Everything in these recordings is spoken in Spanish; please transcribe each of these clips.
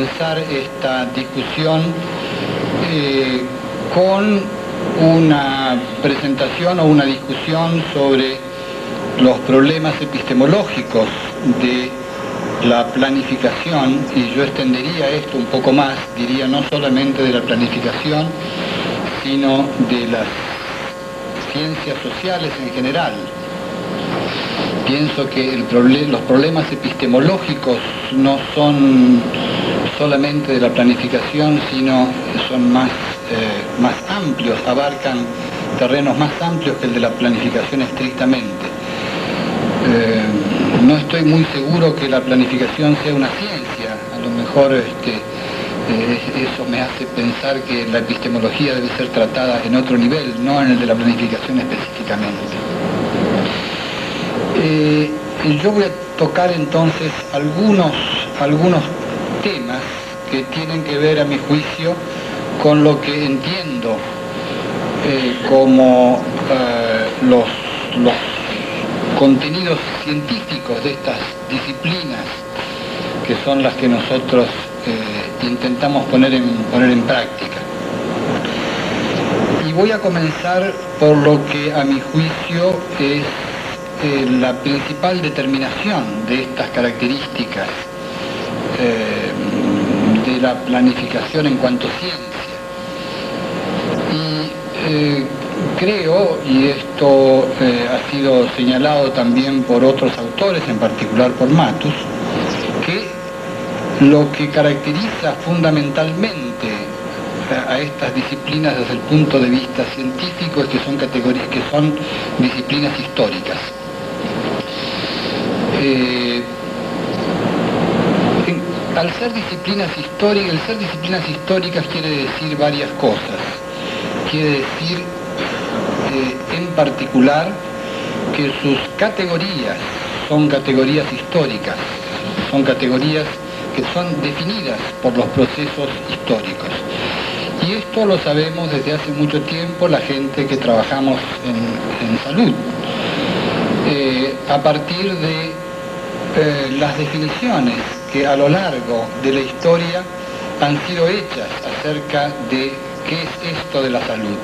comenzar esta discusión con una presentación o una discusión sobre los problemas epistemológicos de la planificación, y yo extendería esto un poco más, diría no solamente de la planificación, sino de las ciencias sociales en general. Pienso que los problemas epistemológicos no son solamente de la planificación, sino son más amplios, abarcan terrenos más amplios que el de la planificación estrictamente. No estoy muy seguro que la planificación sea una ciencia, a lo mejor eso me hace pensar que la epistemología debe ser tratada en otro nivel, no en el de la planificación específicamente. Yo voy a tocar entonces algunos temas que tienen que ver, a mi juicio, con lo que entiendo como los contenidos científicos de estas disciplinas, que son las que nosotros intentamos poner en práctica. Y voy a comenzar por lo que a mi juicio es la principal determinación de estas características de la planificación en cuanto ciencia. Y creo, y esto ha sido señalado también por otros autores, en particular por Matus, que lo que caracteriza fundamentalmente a estas disciplinas desde el punto de vista científico es que son categorías, que son disciplinas históricas. Al ser disciplinas históricas, el ser disciplinas históricas quiere decir varias cosas. Quiere decir, en particular, que sus categorías son categorías históricas, son categorías que son definidas por los procesos históricos. Y esto lo sabemos desde hace mucho tiempo la gente que trabajamos en salud, a partir de las definiciones que a lo largo de la historia han sido hechas acerca de qué es esto de la salud.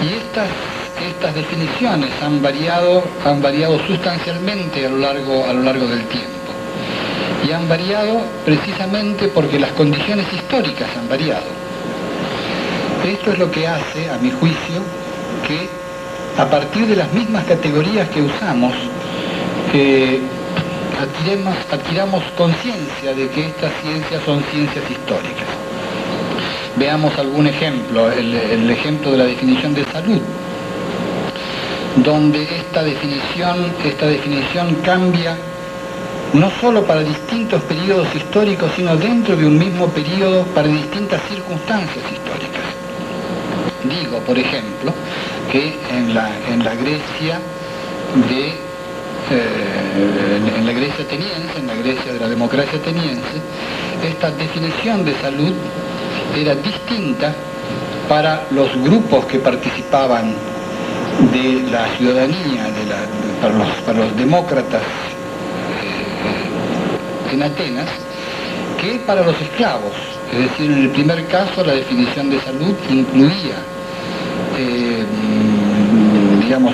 Y estas definiciones han variado sustancialmente a lo largo del tiempo. Y han variado precisamente porque las condiciones históricas han variado. Esto es lo que hace, a mi juicio, que a partir de las mismas categorías que usamos, adquiramos conciencia de que estas ciencias son ciencias históricas. Veamos algún ejemplo, el ejemplo de la definición de salud, donde esta definición cambia no solo para distintos periodos históricos, sino dentro de un mismo periodo para distintas circunstancias históricas. Digo, por ejemplo, que en la Grecia en la Grecia ateniense, en la Grecia de la democracia ateniense, esta definición de salud era distinta para los grupos que participaban de la ciudadanía, para los demócratas en Atenas, que para los esclavos. Es decir, en el primer caso la definición de salud incluía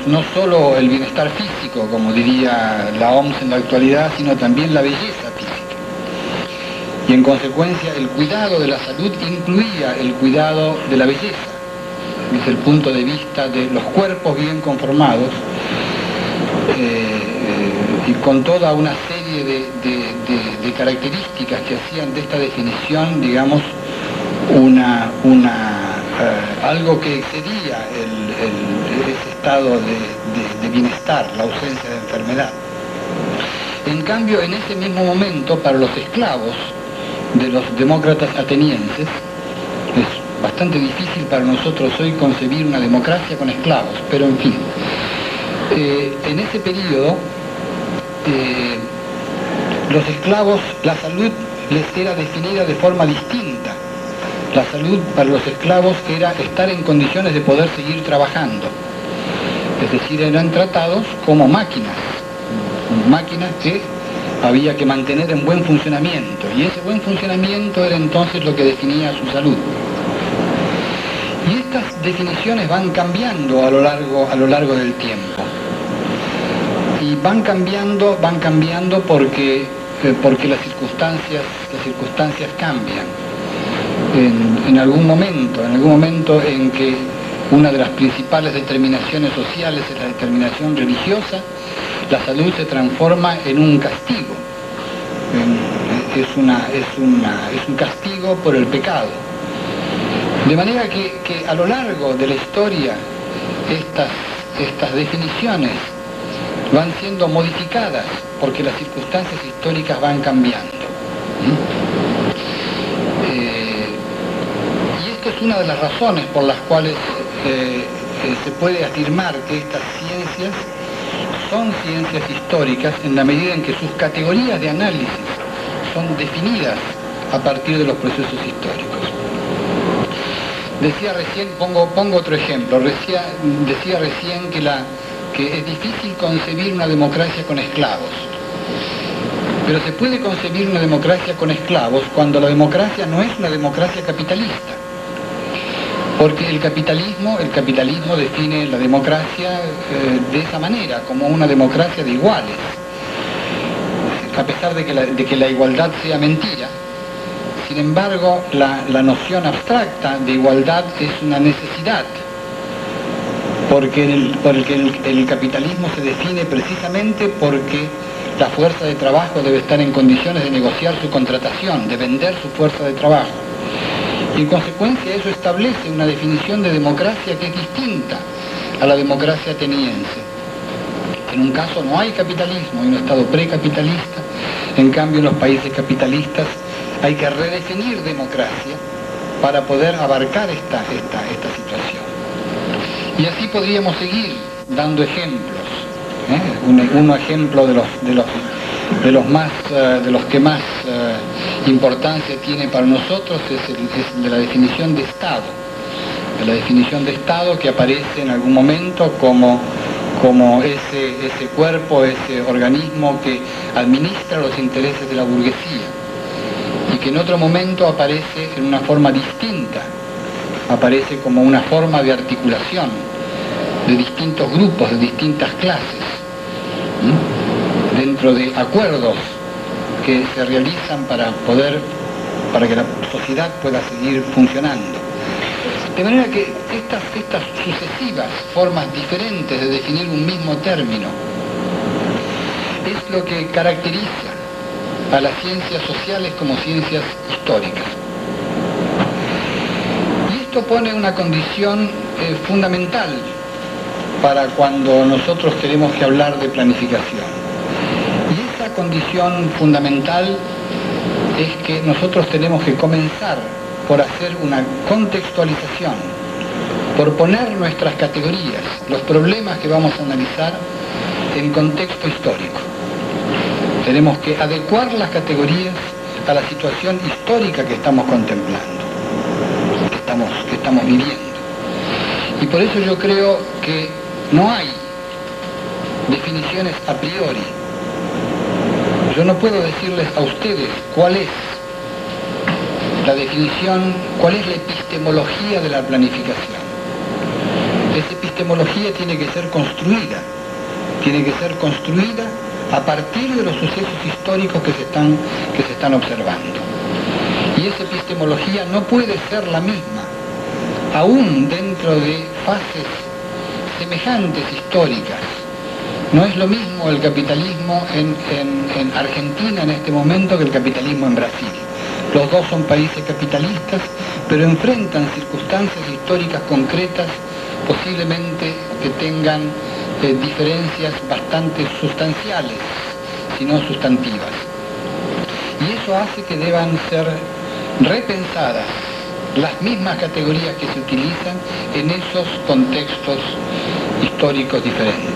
no solo el bienestar físico, como diría la OMS en la actualidad, sino también la belleza física. Y en consecuencia el cuidado de la salud incluía el cuidado de la belleza, desde el punto de vista de los cuerpos bien conformados, y con toda una serie de características que hacían de esta definición, digamos, algo que excedía ese estado de bienestar, la ausencia de enfermedad. En cambio, en ese mismo momento, para los esclavos de los demócratas atenienses, es bastante difícil para nosotros hoy concebir una democracia con esclavos, pero en fin, en ese periodo, los esclavos, la salud les era definida de forma distinta. La salud para los esclavos era estar en condiciones de poder seguir trabajando. Es decir, eran tratados como máquinas que había que mantener en buen funcionamiento, y ese buen funcionamiento era entonces lo que definía su salud. Y estas definiciones van cambiando a lo largo del tiempo. Y van cambiando porque las circunstancias cambian. En algún momento en que una de las principales determinaciones sociales es la determinación religiosa, la salud se transforma en un castigo. Es un castigo por el pecado. De manera que a lo largo de la historia estas definiciones van siendo modificadas porque las circunstancias históricas van cambiando. Y esta es una de las razones por las cuales se puede afirmar que estas ciencias son ciencias históricas en la medida en que sus categorías de análisis son definidas a partir de los procesos históricos. Decía recién, pongo otro ejemplo, decía recién que es difícil concebir una democracia con esclavos. Pero se puede concebir una democracia con esclavos cuando la democracia no es una democracia capitalista. Porque el capitalismo define la democracia de esa manera, como una democracia de iguales. A pesar de que la igualdad sea mentira, sin embargo, la noción abstracta de igualdad es una necesidad. Porque el capitalismo se define precisamente porque la fuerza de trabajo debe estar en condiciones de negociar su contratación, de vender su fuerza de trabajo. Y en consecuencia eso establece una definición de democracia que es distinta a la democracia ateniense. En un caso no hay capitalismo, hay un estado precapitalista. En cambio en los países capitalistas hay que redefinir democracia para poder abarcar esta situación. Y así podríamos seguir dando ejemplos. Un ejemplo de los que más importancia tiene para nosotros es el de la definición de Estado. De la definición de Estado que aparece en algún momento como ese cuerpo, ese organismo que administra los intereses de la burguesía. Y que en otro momento aparece en una forma distinta, aparece como una forma de articulación de distintos grupos, de distintas clases, dentro de acuerdos que se realizan para que la sociedad pueda seguir funcionando. De manera que estas sucesivas formas diferentes de definir un mismo término es lo que caracteriza a las ciencias sociales como ciencias históricas. Y esto pone una condición fundamental para cuando nosotros tenemos que hablar de planificación. Y esa condición fundamental es que nosotros tenemos que comenzar por hacer una contextualización, por poner nuestras categorías, los problemas que vamos a analizar en contexto histórico. Tenemos que adecuar las categorías a la situación histórica que estamos contemplando, que estamos viviendo. Y por eso yo creo que no hay definiciones a priori. Yo no puedo decirles a ustedes cuál es la definición, cuál es la epistemología de la planificación. Esa epistemología tiene que ser construida a partir de los sucesos históricos que se están observando. Y esa epistemología no puede ser la misma, aún dentro de fases semejantes históricas. No es lo mismo el capitalismo en Argentina en este momento que el capitalismo en Brasil. Los dos son países capitalistas, pero enfrentan circunstancias históricas concretas, posiblemente que tengan diferencias bastante sustanciales, si no sustantivas. Y eso hace que deban ser repensadas las mismas categorías que se utilizan en esos contextos históricos diferentes.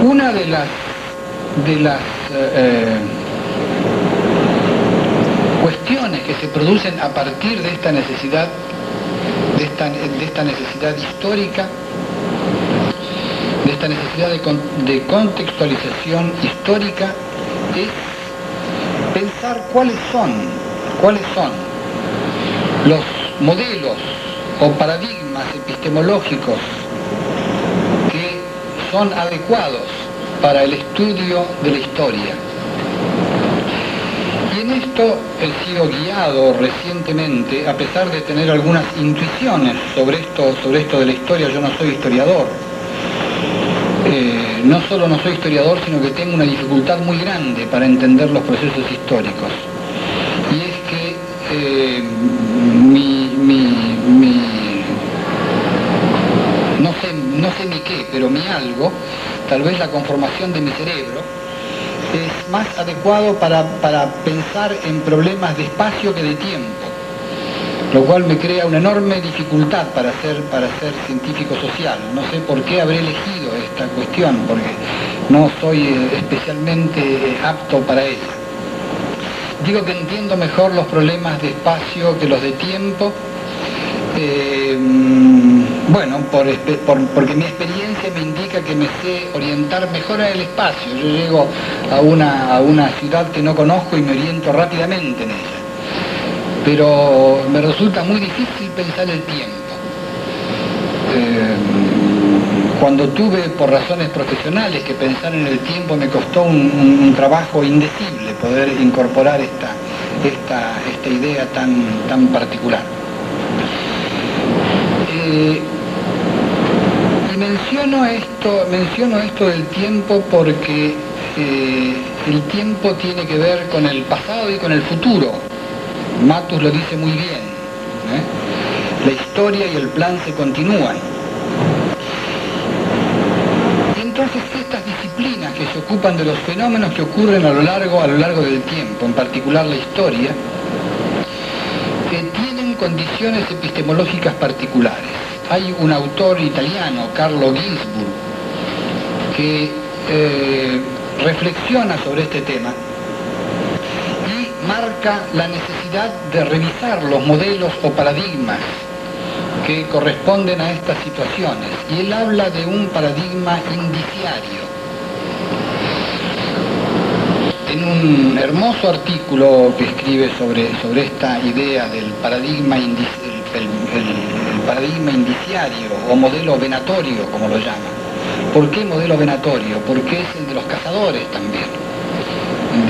Una de las cuestiones que se producen a partir de esta necesidad, de esta necesidad histórica, de esta necesidad de contextualización histórica, es pensar cuáles son los modelos o paradigmas epistemológicos que son adecuados para el estudio de la historia. Y en esto he sido guiado recientemente, a pesar de tener algunas intuiciones sobre esto de la historia. Yo no soy historiador. No solo no soy historiador, sino que tengo una dificultad muy grande para entender los procesos históricos. Y es que no sé ni qué, pero mi algo, tal vez la conformación de mi cerebro, es más adecuado para pensar en problemas de espacio que de tiempo, lo cual me crea una enorme dificultad para ser científico social. No sé por qué habré elegido esta cuestión, porque no soy especialmente apto para ella. Digo que entiendo mejor los problemas de espacio que los de tiempo, bueno, porque mi experiencia me indica que me sé orientar mejor en el espacio. Yo llego a una ciudad que no conozco y me oriento rápidamente en ella. Pero me resulta muy difícil pensar el tiempo. Cuando tuve, por razones profesionales, que pensar en el tiempo, me costó un trabajo indecible poder incorporar esta idea tan particular. Y menciono esto del tiempo porque el tiempo tiene que ver con el pasado y con el futuro. Matus lo dice muy bien, La historia y el plan se continúan. Y entonces estas disciplinas que se ocupan de los fenómenos que ocurren a lo largo del tiempo, en particular la historia, tienen condiciones epistemológicas particulares. Hay un autor italiano, Carlo Ginzburg, que reflexiona sobre este tema y marca la necesidad de revisar los modelos o paradigmas que corresponden a estas situaciones. Y él habla de un paradigma indiciario. En un hermoso artículo que escribe sobre esta idea del paradigma el paradigma indiciario o modelo venatorio, como lo llama. ¿Por qué modelo venatorio? Porque es el de los cazadores también.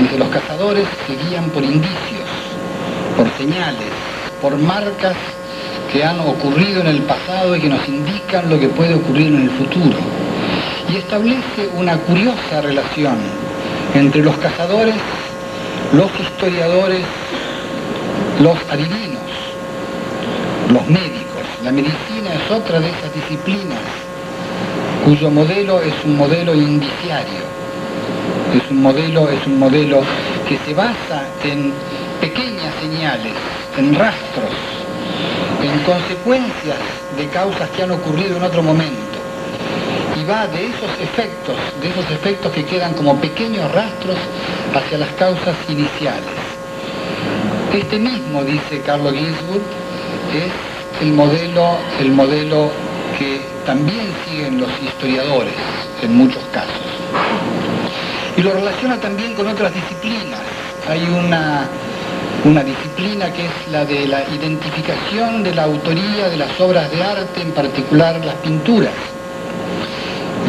Dice, los cazadores se guían por indicios, por señales, por marcas que han ocurrido en el pasado y que nos indican lo que puede ocurrir en el futuro. Y establece una curiosa relación entre los cazadores, los historiadores, los adivinos, los médicos. La medicina es otra de esas disciplinas cuyo modelo es un modelo indiciario. Es un modelo que se basa en pequeñas señales, en rastros, en consecuencias de causas que han ocurrido en otro momento. Y va de esos efectos que quedan como pequeños rastros hacia las causas iniciales. Este mismo, dice Carlo Ginzburg, es el modelo que también siguen los historiadores en muchos casos. Y lo relaciona también con otras disciplinas. Hay una disciplina que es la de la identificación de la autoría de las obras de arte, en particular las pinturas.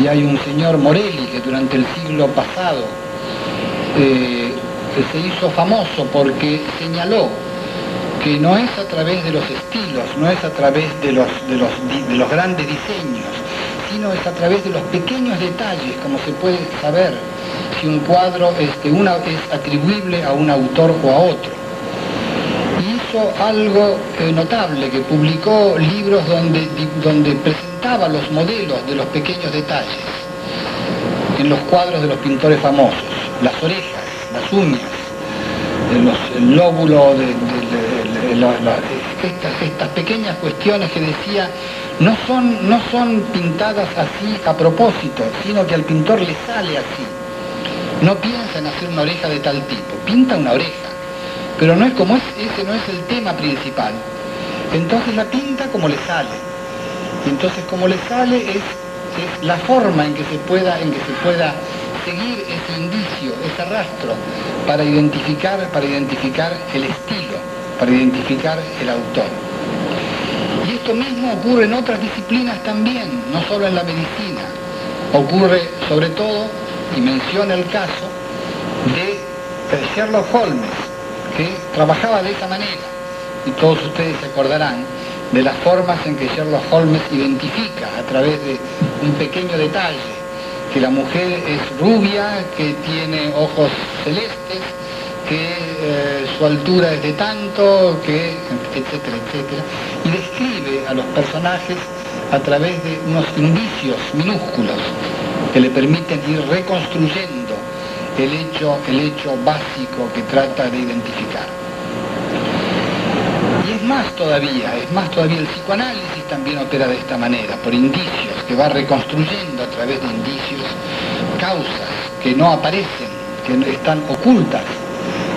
Y hay un señor Morelli que durante el siglo pasado se hizo famoso porque señaló que no es a través de los estilos, no es a través de los grandes diseños, sino es a través de los pequeños detalles, como se puede saber si un cuadro es atribuible a un autor o a otro. Y hizo algo notable, que publicó libros donde presentaba los modelos de los pequeños detalles en los cuadros de los pintores famosos, las orejas, las uñas, el lóbulo, estas pequeñas cuestiones que decía no son pintadas así a propósito, sino que al pintor le sale así. No piensa en hacer una oreja de tal tipo, pinta una oreja, pero no es como ese no es el tema principal. Entonces la pinta como le sale. Entonces como le sale es veces la forma en que se pueda seguir ese indicio, ese rastro, para identificar el estilo, para identificar el autor. Y esto mismo ocurre en otras disciplinas también, no solo en la medicina. Ocurre sobre todo, y menciona el caso, de Sherlock Holmes, que trabajaba de esa manera. Y todos ustedes se acordarán de las formas en que Sherlock Holmes identifica a través de un pequeño detalle, que la mujer es rubia, que tiene ojos celestes, que su altura es de tanto, que etcétera, etcétera, y describe a los personajes a través de unos indicios minúsculos que le permiten ir reconstruyendo el hecho básico que trata de identificar. Y es más todavía, el psicoanálisis también opera de esta manera, por indicios, que va reconstruyendo a través de indicios causas que no aparecen, que están ocultas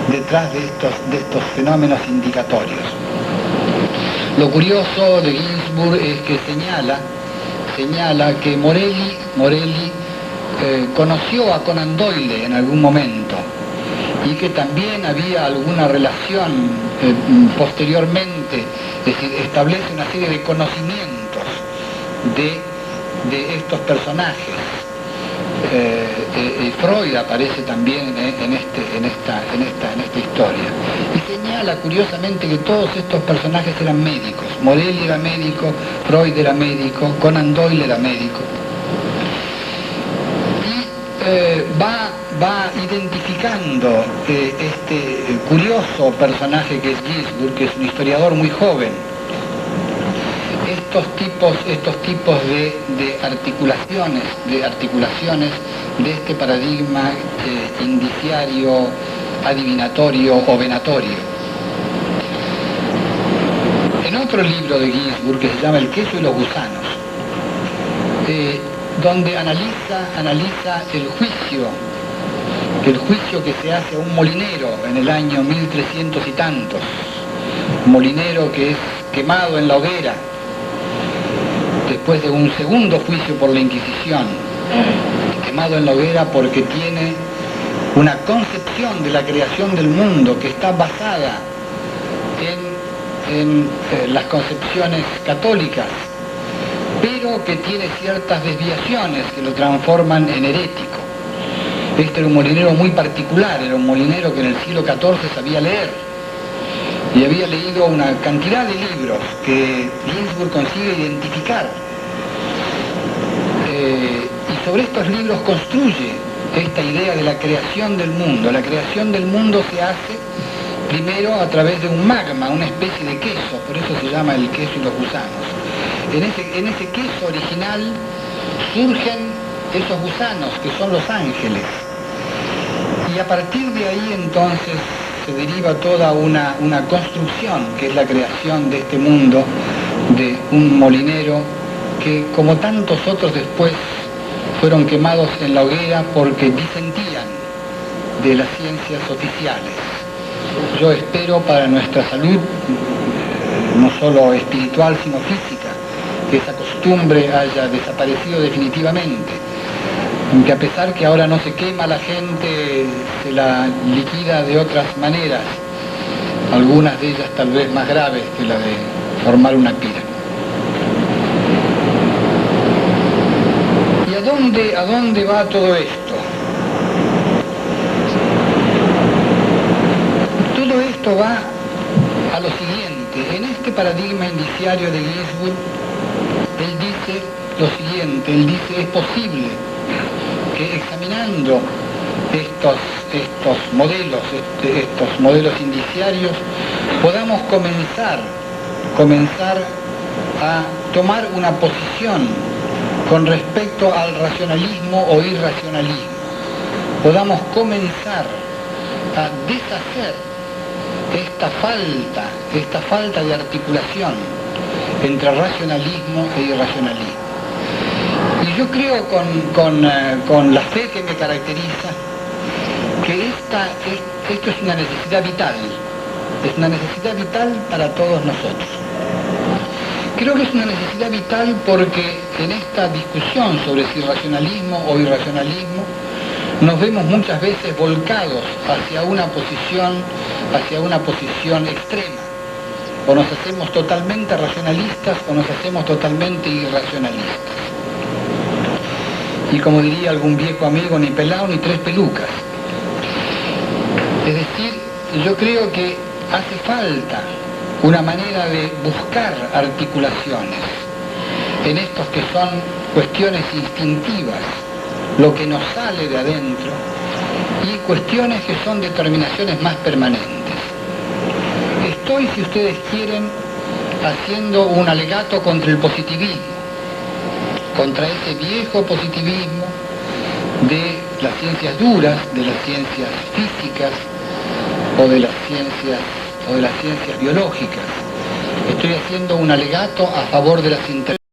detrás de estos fenómenos indicatorios. Lo curioso de Ginsburg es que señala que Morelli conoció a Conan Doyle en algún momento y que también había alguna relación posteriormente, es decir, establece una serie de conocimientos de estos personajes. Freud aparece también en esta historia y señala curiosamente que todos estos personajes eran médicos. Morelli era médico, Freud era médico, Conan Doyle era médico, y va identificando este curioso personaje que es Ginsburg, que es un historiador muy joven. Estos tipos de articulaciones de este paradigma indiciario, adivinatorio o venatorio. En otro libro de Ginsburg que se llama El queso y los gusanos, donde analiza el juicio que se hace a un molinero en el año 1300 y tantos, un molinero que es quemado en la hoguera después de un segundo juicio por la Inquisición, quemado en la hoguera porque tiene una concepción de la creación del mundo que está basada en las concepciones católicas, pero que tiene ciertas desviaciones que lo transforman en herético. Este era un molinero muy particular, era un molinero que en el siglo XIV sabía leer y había leído una cantidad de libros que Ginsburg consigue identificar. Y sobre estos libros construye esta idea de la creación del mundo. La creación del mundo se hace primero a través de un magma, una especie de queso, por eso se llama el queso y los gusanos. En ese queso original surgen esos gusanos que son los ángeles. Y a partir de ahí entonces se deriva toda una construcción que es la creación de este mundo, de un molinero que, como tantos otros después, fueron quemados en la hoguera porque disentían de las ciencias oficiales. Yo espero para nuestra salud, no solo espiritual sino física, que esa costumbre haya desaparecido definitivamente, aunque a pesar que ahora no se quema la gente, se la liquida de otras maneras, algunas de ellas tal vez más graves que la de formar una pira. ¿Y a dónde va todo esto? Todo esto va a lo siguiente. En este paradigma indiciario de Ginsburg, él dice lo siguiente, él dice: es posible que examinando estos modelos indiciarios podamos comenzar a tomar una posición con respecto al racionalismo o irracionalismo. Podamos comenzar a deshacer esta falta de articulación entre racionalismo e irracionalismo. Y yo creo con la fe que me caracteriza que esto es una necesidad vital para todos nosotros. creo que es una necesidad vital porque en esta discusión sobre si racionalismo o irracionalismo nos vemos muchas veces volcados hacia una posición extrema. O nos hacemos totalmente racionalistas o nos hacemos totalmente irracionalistas. Y como diría algún viejo amigo, ni pelao ni tres pelucas. Es decir, yo creo que hace falta una manera de buscar articulaciones en estos que son cuestiones instintivas, lo que nos sale de adentro, y cuestiones que son determinaciones más permanentes. Estoy, si ustedes quieren, haciendo un alegato contra el positivismo, contra ese viejo positivismo de las ciencias duras, de las ciencias físicas o de las ciencias biológicas. Estoy haciendo un alegato a favor de las